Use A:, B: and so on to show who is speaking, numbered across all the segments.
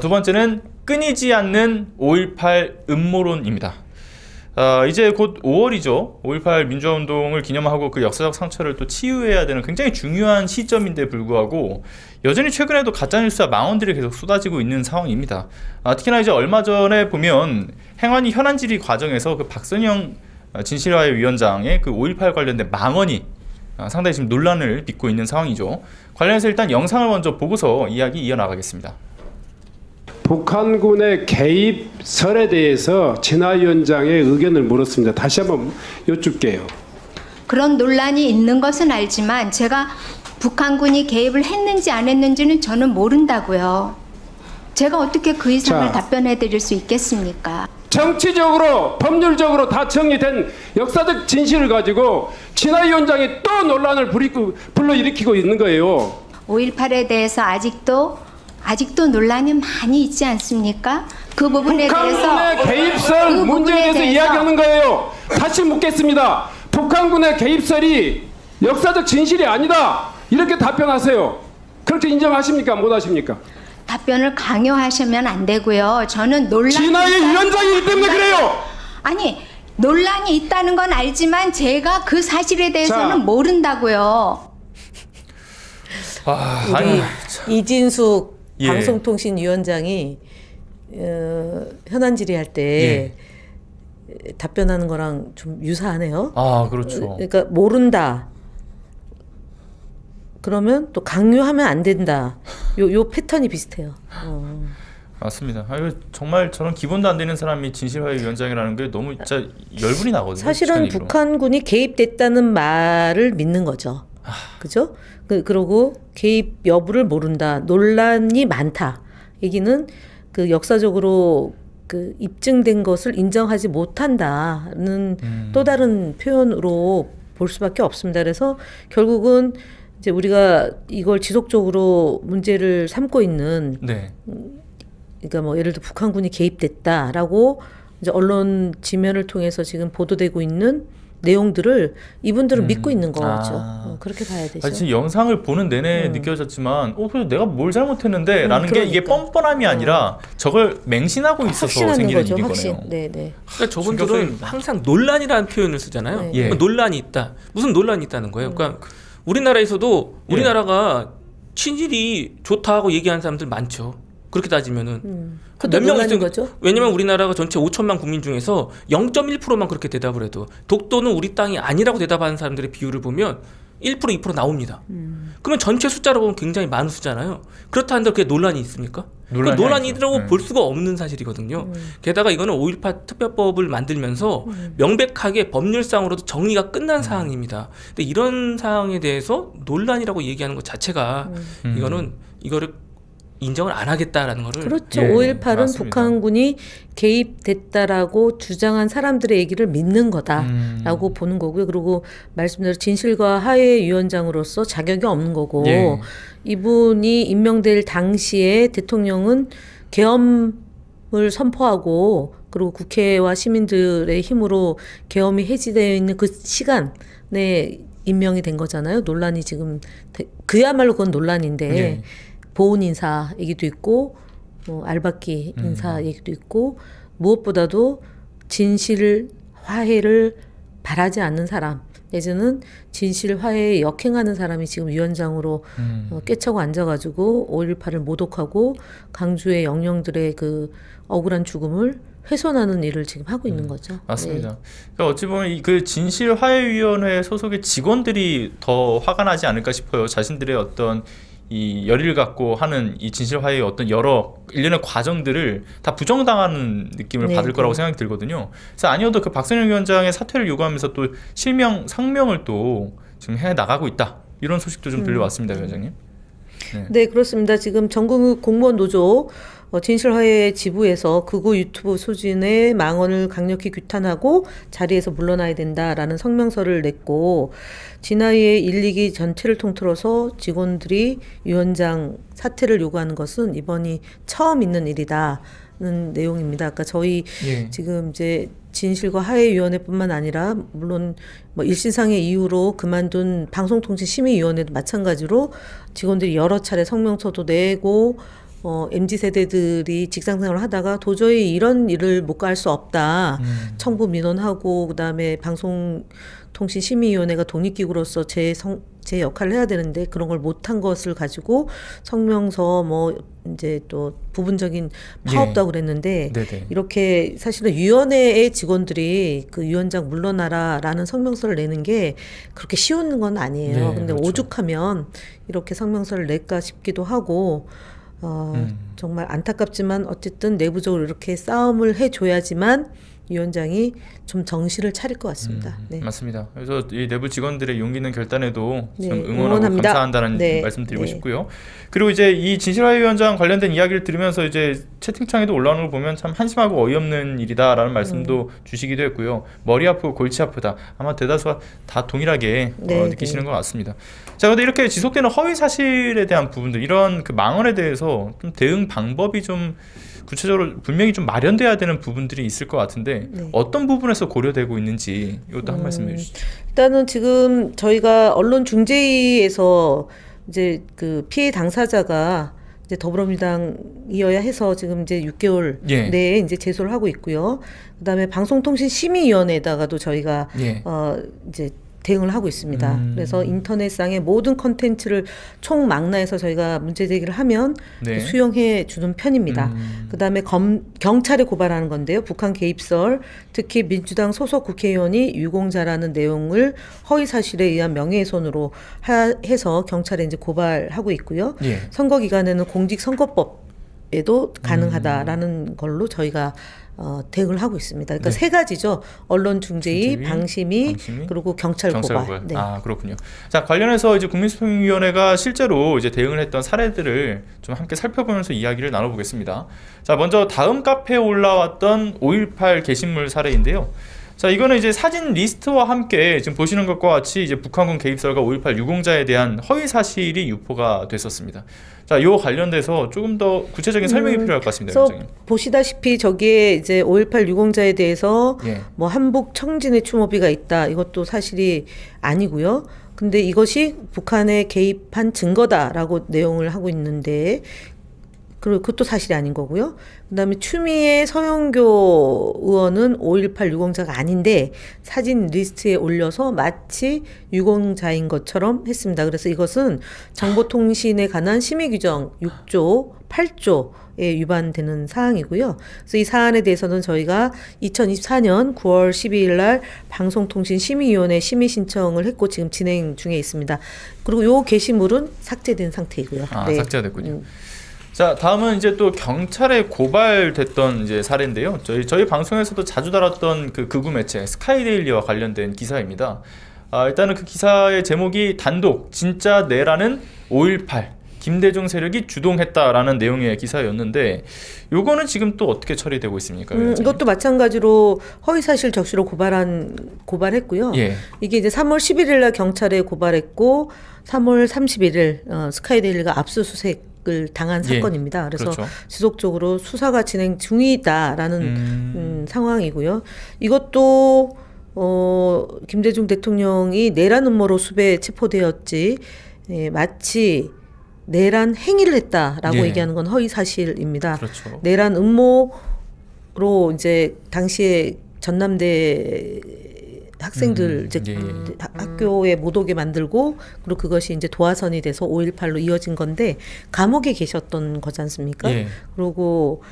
A: 두 번째는 끊이지 않는 5.18 음모론입니다. 이제 곧 5월이죠. 5.18 민주화운동을 기념하고 그 역사적 상처를 또 치유해야 되는 굉장히 중요한 시점인데 불구하고 여전히 최근에도 가짜뉴스와 망언들이 계속 쏟아지고 있는 상황입니다. 특히나 이제 얼마 전에 보면 행안위 현안 질의 과정에서 그 박선영 진실화해 위원장의 그 5.18 관련된 망언이 상당히 지금 논란을 빚고 있는 상황이죠. 관련해서 일단 영상을 먼저 보고서 이야기 이어나가겠습니다.
B: 북한군의 개입설에 대해서 진화 위원장의 의견을 물었습니다. 다시 한번 여쭙게요.
C: 그런 논란이 있는 것은 알지만 제가 북한군이 개입을 했는지 안 했는지는 저는 모른다고요. 제가 어떻게 그 이상을 답변해 드릴 수 있겠습니까?
B: 정치적으로 법률적으로 다 정리된 역사적 진실을 가지고 진화 위원장이 또 논란을 불러일으키고 있는 거예요. 5.18에
C: 대해서 아직도 논란이 많이 있지 않습니까? 그 부분에 대해서
B: 북한군의 개입설 그 문제에 대해서 이야기하는 거예요. 다시 묻겠습니다. 북한군의 개입설이 역사적 진실이 아니다. 이렇게 답변하세요. 그렇게 인정하십니까? 못 하십니까?
C: 답변을 강요하시면 안 되고요. 저는
B: 진화의 위원장이기 때문에 그래요.
C: 아니, 논란이 있다는 건 알지만 제가 그 사실에 대해서는 모른다고요.
D: 우리 이진숙 방송통신위원장이 현안 질의할 때 답변하는 거랑 좀 유사하네요.
A: 그렇죠.
D: 그러니까 모른다. 그러면 또 강요하면 안 된다. 요 패턴이 비슷해요.
A: 맞습니다. 정말 저는 기본도 안 되는 사람이 진실화해 위원장이라는 게 너무 진짜 열불이 나거든요.
D: 사실은 북한군이 개입됐다는 말을 믿는 거죠. 그죠? 그러고 개입 여부를 모른다. 논란이 많다. 얘기는 그 역사적으로 그 입증된 것을 인정하지 못한다는 또 다른 표현으로 볼 수밖에 없습니다. 그래서 결국은 이제 우리가 이걸 지속적으로 문제를 삼고 있는, 그러니까 뭐 예를 들어 북한군이 개입됐다라고 이제 언론 지면을 통해서 지금 보도되고 있는 내용들을 이분들은 믿고 있는 거죠. 그렇게 봐야 되죠.
A: 지금 영상을 보는 내내 느껴졌지만, 그래서 내가 뭘 잘못했는데? 라는 게 이게 뻔뻔함이 아니라 저걸 맹신하고 있어서 생기는
D: 거죠,
A: 일이거든요.
D: 그러니까
E: 저분들은 항상 논란이라는 표현을 쓰잖아요. 논란이 있다. 무슨 논란이 있다는 거예요? 그러니까 우리나라에서도 우리나라가 친일이 좋다고 얘기하는 사람들 많죠. 그렇게 따지면은 몇 명 있는 거죠. 왜냐면 우리나라가 전체 5천만 국민 중에서 0.1%만 그렇게 대답을 해도 독도는 우리 땅이 아니라고 대답하는 사람들의 비율을 보면 1%, 2% 나옵니다. 그러면 전체 숫자로 보면 굉장히 많은 숫자잖아요. 그렇다 한들 그게 논란이 있습니까? 논란이라고 볼 수가 없는 사실이거든요. 게다가 이거는 5.18 특별법을 만들면서 명백하게 법률상으로도 정리가 끝난 사항입니다. 근데 이런 사항에 대해서 논란이라고 얘기하는 것 자체가 이거를 인정을 안 하겠다라는 거를.
D: 그렇죠. 5.18은 북한군이 개입됐다라고 주장한 사람들의 얘기를 믿는 거다라고 보는 거고요. 그리고 말씀대로 진실과 화해 위원장으로서 자격이 없는 거고 이분이 임명될 당시에 대통령은 계엄을 선포하고 그리고 국회와 시민들의 힘으로 계엄이 해지되어 있는 그 시간에 임명이 된 거잖아요. 논란이 지금 그야말로 그건 논란인데 보훈 인사 얘기도 있고 알박기 인사 얘기도 있고 무엇보다도 진실 화해를 바라지 않는 사람 내지는 진실 화해에 역행하는 사람이 지금 위원장으로 꿰차고 앉아가지고 5.18을 모독하고 강주의 영령들의 그 억울한 죽음을 훼손하는 일을 지금 하고 있는 거죠.
A: 맞습니다. 그러니까 어찌 보면 그 진실화해위원회 소속의 직원들이 더 화가 나지 않을까 싶어요. 자신들의 어떤 이 열의를 갖고 하는 이 진실화해의 어떤 여러 일련의 과정들을 다 부정당하는 느낌을 받을 거라고 생각이 들거든요. 그래서 아니어도 그 박선영 위원장의 사퇴를 요구하면서 또 실명, 상명을 또 지금 해 나가고 있다. 이런 소식도 좀 들려왔습니다, 위원장님.
D: 네, 그렇습니다. 지금 전국 공무원 노조 진실화해 지부에서 극우 유튜브 소진의 망언을 강력히 규탄하고 자리에서 물러나야 된다라는 성명서를 냈고 진화의 1, 2기 전체를 통틀어서 직원들이 위원장 사퇴를 요구하는 것은 이번이 처음 있는 일이다는 내용입니다. 아까 저희 지금 이제 진실과 화해위원회뿐만 아니라 물론 뭐 일신상의 이유로 그만둔 방송통신심의위원회도 마찬가지로 직원들이 여러 차례 성명서도 내고 MZ 세대들이 직장 생활을 하다가 도저히 이런 일을 못 갈 수 없다. 청구 민원하고 그다음에 방송통신심의위원회가 독립기구로서 제 역할을 해야 되는데 그런 걸 못한 것을 가지고 성명서 뭐 이제 또 부분적인 파업도 하고 그랬는데
A: 네네.
D: 이렇게 사실은 위원회의 직원들이 그 위원장 물러나라라는 성명서를 내는 게 그렇게 쉬운 건 아니에요.
A: 네,
D: 근데
A: 그렇죠.
D: 오죽하면 이렇게 성명서를 낼까 싶기도 하고 정말 안타깝지만 어쨌든 내부적으로 이렇게 싸움을 해줘야지만 위원장이 좀 정신을 차릴 것 같습니다. 네.
A: 맞습니다. 그래서 이 내부 직원들의 용기 있는 결단에도
D: 네,
A: 좀 응원하고
D: 응원합니다.
A: 감사한다는
D: 네,
A: 말씀드리고
D: 네.
A: 싶고요. 그리고 이제 이 진실화위원장 관련된 이야기를 들으면서 이제 채팅창에도 올라오는 걸 보면 참 한심하고 어이없는 일이다라는 말씀도 주시기도 했고요. 머리 아프고 골치 아프다. 아마 대다수가 다 동일하게
D: 네,
A: 느끼시는
D: 네.
A: 것 같습니다. 자, 근데 이렇게 지속되는 허위 사실에 대한 부분들, 이런 그 망언에 대해서 좀 대응 방법이 좀 구체적으로 분명히 좀 마련돼야 되는 부분들이 있을 것 같은데
D: 네.
A: 어떤 부분에서 고려되고 있는지 이것도 한 말씀 해주시죠.
D: 일단은 지금 저희가 언론중재위에서 이제 그 피해 당사자가 이제 더불어민주당이어야 해서 지금 이제 6개월
A: 예.
D: 내에 이제 제소를 하고 있고요. 그다음에 방송통신심의위원회에다가도 저희가
A: 예.
D: 이제 대응을 하고 있습니다. 그래서 인터넷상의 모든 컨텐츠를 총망라해서 저희가 문제 제기를 하면
A: 네.
D: 수용해 주는 편입니다. 그다음에 경찰에 고발하는 건데요. 북한 개입설, 특히 민주당 소속 국회의원이 유공자라는 내용을 허위 사실에 의한 명예훼손으로 해서 경찰에 이제 고발하고 있고요.
A: 예.
D: 선거 기간에는 공직선거법에도 가능하다라는 걸로 저희가 대응을 하고 있습니다. 그러니까
A: 네.
D: 세 가지죠. 언론중재위,
A: 중재위,
D: 방심위, 그리고 경찰 고발. 네.
A: 아, 그렇군요. 자, 관련해서 이제 국민소통위원회가 실제로 이제 대응을 했던 사례들을 좀 함께 살펴보면서 이야기를 나눠보겠습니다. 자, 먼저 다음 카페에 올라왔던 5.18 게시물 사례인데요. 자, 이거는 이제 사진 리스트와 함께 지금 보시는 것과 같이 이제 북한군 개입설과 5.18 유공자에 대한 허위 사실이 유포가 됐었습니다. 자, 이 관련돼서 조금 더 구체적인 설명이 필요할 것 같습니다.
D: 그래서
A: 위원장님.
D: 보시다시피 저기에 이제 5.18 유공자에 대해서
A: 예.
D: 뭐 한북 청진의 추모비가 있다. 이것도 사실이 아니고요. 근데 이것이 북한에 개입한 증거다라고 내용을 하고 있는데 그리고 그것도 사실이 아닌 거고요. 그다음에 추미애 서영교 의원은 5.18 유공자가 아닌데 사진 리스트에 올려서 마치 유공자인 것처럼 했습니다. 그래서 이것은 정보통신에 관한 심의규정 6조 8조에 위반되는 사항이고요. 그래서 이 사안에 대해서는 저희가 2024년 9월 12일 날 방송통신심의위원회 심의 신청을 했고 지금 진행 중에 있습니다. 그리고 요 게시물은 삭제된 상태이고요.
A: 아,
D: 네.
A: 삭제가 됐군요. 자, 다음은 이제 또 경찰에 고발됐던 이제 사례인데요. 저희 방송에서도 자주 다뤘던 그 극우 매체 스카이데일리와 관련된 기사입니다. 일단은 그 기사의 제목이 단독 진짜 내라는 5.18 김대중 세력이 주동했다라는 내용의 기사였는데 요거는 지금 또 어떻게 처리되고 있습니까?
D: 이것도 마찬가지로 허위사실 적시로 고발했고요.
A: 예.
D: 이게 이제 3월 11일 날 경찰에 고발했고 3월 31일 스카이데일리가 압수수색을 당한 사건입니다. 그래서
A: 그렇죠.
D: 지속적으로 수사가 진행 중이다라는 상황이고요. 이것도 김대중 대통령이 내란 음모로 수배에 체포되었지 마치 내란 행위를 했다라고
A: 예.
D: 얘기하는 건 허위 사실입니다.
A: 그렇죠.
D: 내란 음모로 이제 당시에 전남대 학생들 이제 학교에 못 오게 만들고 그리고 그것이 이제 도화선이 돼서 5.18로 이어진 건데 감옥에 계셨던 거지 않습니까?
A: 예.
D: 그리고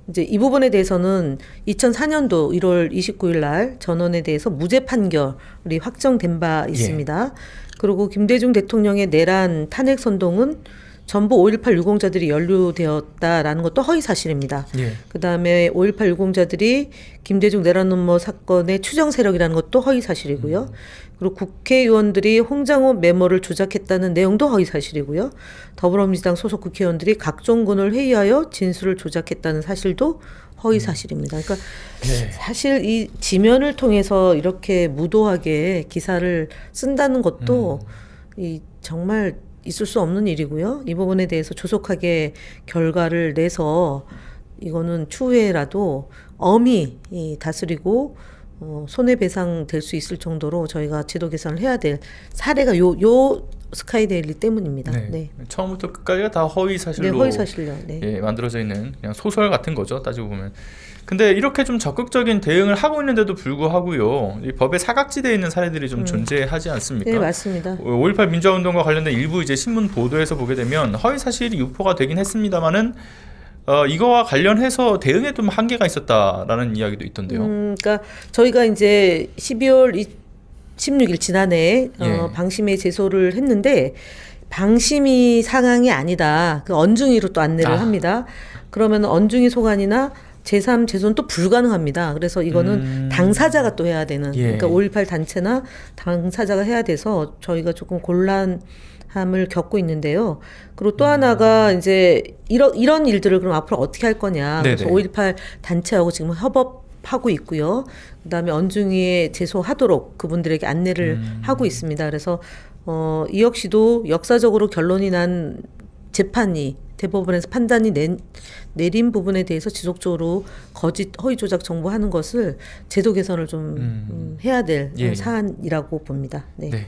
D: 이제 이 부분에 대해서는 2004년도 1월 29일 날 전원에 대해서 무죄 판결이 확정된 바 있습니다. 그리고 김대중 대통령의 내란 탄핵 선동은 전부 5.18 유공자들이 연루되었다라는 것도 허위 사실입니다.
A: 예.
D: 그다음에 5.18 유공자들이 김대중 내란 음모 사건의 추정 세력이라는 것도 허위 사실이고요. 그리고 국회의원들이 홍장호 메모를 조작했다는 내용도 허위 사실이고요. 더불어민주당 소속 국회의원들이 각종군을 회의하여 진술을 조작했다는 사실도 허위 사실입니다. 그러니까 사실 이 지면을 통해서 이렇게 무도하게 기사를 쓴다는 것도 이 정말 있을 수 없는 일이고요. 이 부분에 대해서 조속하게 결과를 내서 이거는 추후에라도 엄히 다스리고 손해배상 될 수 있을 정도로 저희가 제도 개선을 해야 될 사례가 요 스카이데일리 때문입니다.
A: 네.
D: 네.
A: 처음부터 끝까지가 다 허위 사실로
D: 네, 허위 사실요. 네.
A: 예, 만들어져 있는 그냥 소설 같은 거죠. 따지고 보면. 근데 이렇게 좀 적극적인 대응을 하고 있는데도 불구하고요, 이 법에 사각지대에 있는 사례들이 좀 존재하지 않습니까?
D: 네, 맞습니다.
A: 5.18 민주화운동과 관련된 일부 이제 신문 보도에서 보게 되면 허위 사실이 유포가 되긴 했습니다만은 이거와 관련해서 대응에 좀 한계가 있었다라는 이야기도 있던데요.
D: 그러니까 저희가 이제 12월 16일 지난해 방심에 제소를 했는데 방심이 상황이 아니다. 그 언중위로 또 안내를 합니다. 그러면 언중위 소관이나 제3, 제4는 또 불가능합니다. 그래서 이거는 당사자가 또 해야 되는, 그러니까 5.18 단체나 당사자가 해야 돼서 저희가 조금 곤란함을 겪고 있는데요. 그리고 또 하나가 이제 이런 일들을 그럼 앞으로 어떻게 할 거냐. 그래서 5.18 단체하고 지금 협업하고 있고요. 그다음에 언중위에 제소하도록 그분들에게 안내를 하고 있습니다. 그래서 이 역시도 역사적으로 결론이 난 재판이 대법원에서 판단이 내린 부분에 대해서 지속적으로 거짓 허위 조작 정보하는 것을 제도 개선을 좀 해야 될 사안이라고 봅니다. 네.
A: 네.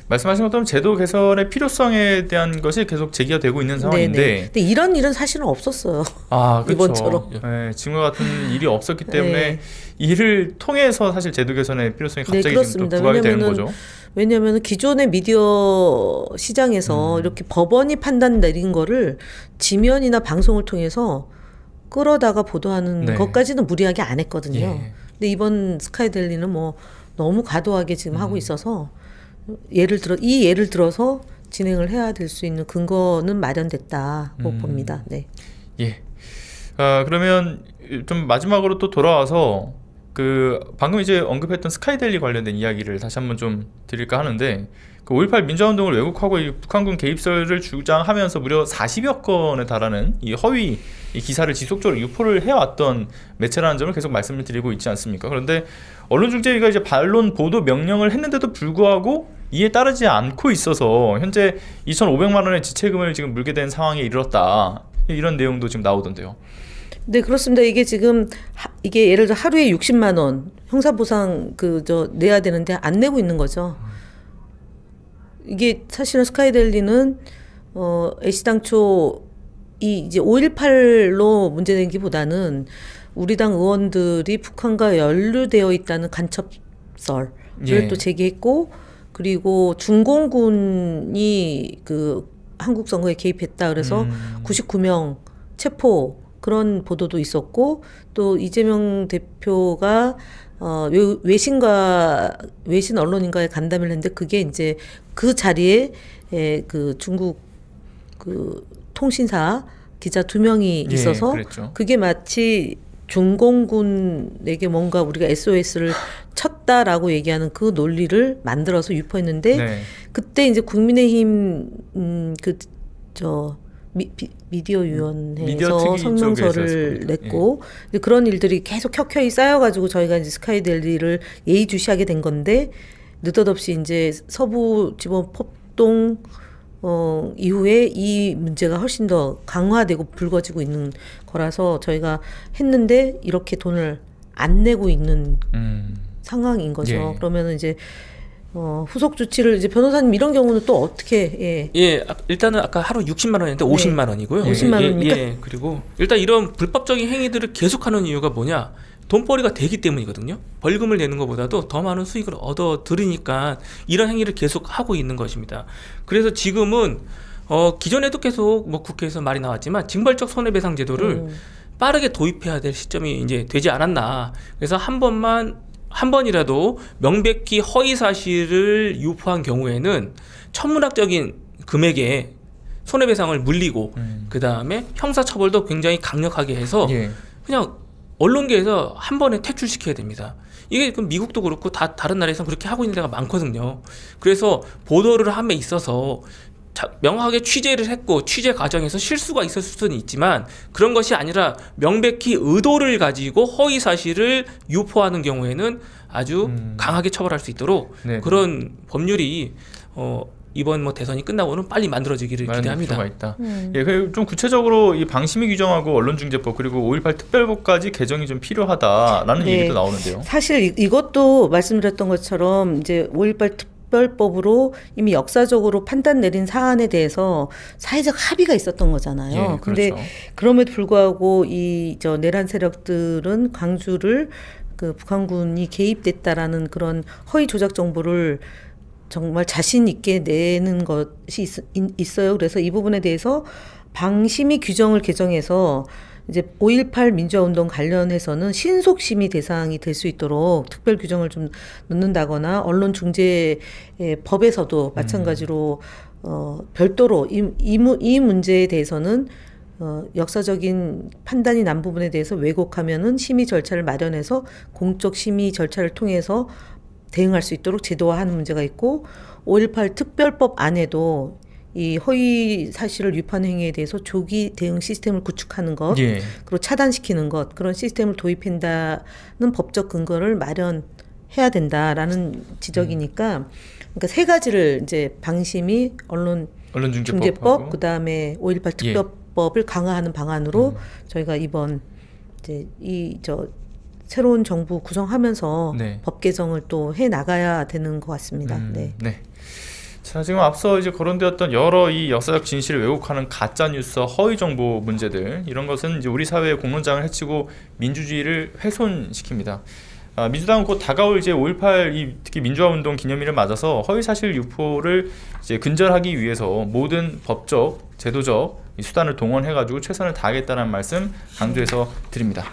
A: 말씀하신 것처럼 제도 개선의 필요성에 대한 것이 계속 제기가 되고 있는 상황인데,
D: 네네. 근데 이런 일은 사실은 없었어요.
A: 아, 그렇죠.
D: 이번처럼.
A: 네, 지금과 같은 일이 없었기 때문에 이를 통해서 사실 제도 개선의 필요성이 갑자기 지금 또 부각이 되는 거죠.
D: 왜냐하면 기존의 미디어 시장에서 이렇게 법원이 판단 내린 거를 지면이나 방송을 통해서 끌어다가 보도하는 것까지는 무리하게 안 했거든요. 근데 이번 스카이데일리는 뭐 너무 과도하게 지금 하고 있어서 이 예를 들어서 진행을 해야 될 수 있는 근거는 마련됐다고 봅니다. 네.
A: 예. 그러면 좀 마지막으로 또 돌아와서 방금 이제 언급했던 스카이데일리 관련된 이야기를 다시 한번 좀 드릴까 하는데, 5.18 민주화운동을 왜곡하고 이 북한군 개입설을 주장하면서 무려 40여 건에 달하는 이 허위 이 기사를 지속적으로 유포를 해왔던 매체라는 점을 계속 말씀을 드리고 있지 않습니까? 그런데 언론중재위가 이제 반론 보도 명령을 했는데도 불구하고 이에 따르지 않고 있어서 현재 2,500만 원의 지체금을 지금 물게 된 상황에 이르렀다, 이런 내용도 지금 나오던데요.
D: 네, 그렇습니다. 이게 지금 이게 예를 들어 하루에 60만 원 형사보상 내야 되는데 안 내고 있는 거죠. 이게 사실은 스카이데일리는 애시당초 이제 5.18로 문제된기보다는 우리 당 의원들이 북한과 연루되어 있다는 간첩설을 또 제기했고, 그리고 중공군이 한국 선거에 개입했다 그래서 99명 체포, 그런 보도도 있었고, 또 이재명 대표가 외신 언론인과의 간담회를 했는데 그게 이제 그 자리에 중국 통신사 기자 2명이 있어서 그게 마치 중공군에게 뭔가 우리가 SOS를 쳤다라고 얘기하는 그 논리를 만들어서 유포했는데, 그때 이제 국민의힘 미디어위원회에서 성명서를 냈고, 그런 일들이 계속 켜켜이 쌓여가지고 저희가 이제 스카이데일리를 예의주시하게 된 건데, 느닷없이 이제 서부지법 폭동 이후에 이 문제가 훨씬 더 강화되고 불거지고 있는 거라서 저희가 했는데 이렇게 돈을 안 내고 있는 상황인 거죠. 그러면은 이제 후속 조치를 이제 변호사님 이런 경우는 또 어떻게
E: 일단은 아까 하루 60만 원인데 50만 원이고요.
D: 50만 원이니까.
E: 그리고 일단 이런 불법적인 행위들을 계속하는 이유가 뭐냐? 돈벌이가 되기 때문이거든요. 벌금을 내는 것보다도 더 많은 수익을 얻어 들으니까 이런 행위를 계속 하고 있는 것입니다. 그래서 지금은 기존에도 계속 국회에서 말이 나왔지만 징벌적 손해배상 제도를 빠르게 도입해야 될 시점이 이제 되지 않았나. 그래서 한 번이라도 명백히 허위 사실을 유포한 경우에는 천문학적인 금액의 손해배상을 물리고 그 다음에 형사처벌도 굉장히 강력하게 해서 그냥 언론계에서 한 번에 퇴출시켜야 됩니다. 이게 미국도 그렇고 다른 나라에서는 그렇게 하고 있는 데가 많거든요. 그래서 보도를 함에 있어서 명확하게 취재를 했고 취재 과정에서 실수가 있었을 수는 있지만 그런 것이 아니라 명백히 의도를 가지고 허위 사실을 유포하는 경우에는 아주 강하게 처벌할 수 있도록 그런 법률이 이번 대선이 끝나고는 빨리 만들어지기를 기대합니다.
A: 필요가 있다. 좀 구체적으로 이 방심위 규정하고 언론중재법 그리고 5.18 특별법까지 개정이 좀 필요하다라는 얘기도 나오는데요.
D: 사실 이것도 말씀드렸던 것처럼 이제 5.18 특별법으로 이미 역사적으로 판단 내린 사안에 대해서 사회적 합의가 있었던 거잖아요.
A: 예,
D: 근데
A: 그렇죠.
D: 그럼에도 불구하고 이 내란 세력들은 광주를 그 북한군이 개입됐다라는 그런 허위 조작 정보를 정말 자신 있게 내는 것이 있어요. 그래서 이 부분에 대해서 방심위 규정을 개정해서 이제 5.18 민주화운동 관련해서는 신속심의 대상이 될 수 있도록 특별 규정을 좀 넣는다거나 언론중재법에서도 마찬가지로 별도로 이 문제에 대해서는 역사적인 판단이 난 부분에 대해서 왜곡하면은 심의 절차를 마련해서 공적 심의 절차를 통해서 대응할 수 있도록 제도화하는 문제가 있고 5.18 특별법 안에도 이 허위 사실을 유포하는 행위에 대해서 조기 대응 시스템을 구축하는 것,
A: 예.
D: 그리고 차단시키는 것, 그런 시스템을 도입한다는 법적 근거를 마련해야 된다라는 지적이니까, 그러니까 세 가지를 이제 방심위, 언론중재법, 그 다음에 5.18 특별법을 강화하는 방안으로 저희가 이번 이제 새로운 정부 구성하면서
A: 네.
D: 법 개정을 또 해 나가야 되는 것 같습니다. 네.
A: 자, 지금 앞서 이제 거론되었던 여러 이 역사적 진실을 왜곡하는 가짜 뉴스, 허위 정보 문제들, 이런 것은 이제 우리 사회의 공론장을 해치고 민주주의를 훼손시킵니다. 민주당은 곧 다가올 이제 5.18 특히 민주화운동 기념일을 맞아서 허위 사실 유포를 이제 근절하기 위해서 모든 법적, 제도적 수단을 동원해가지고 최선을 다하겠다는 말씀 강조해서 드립니다.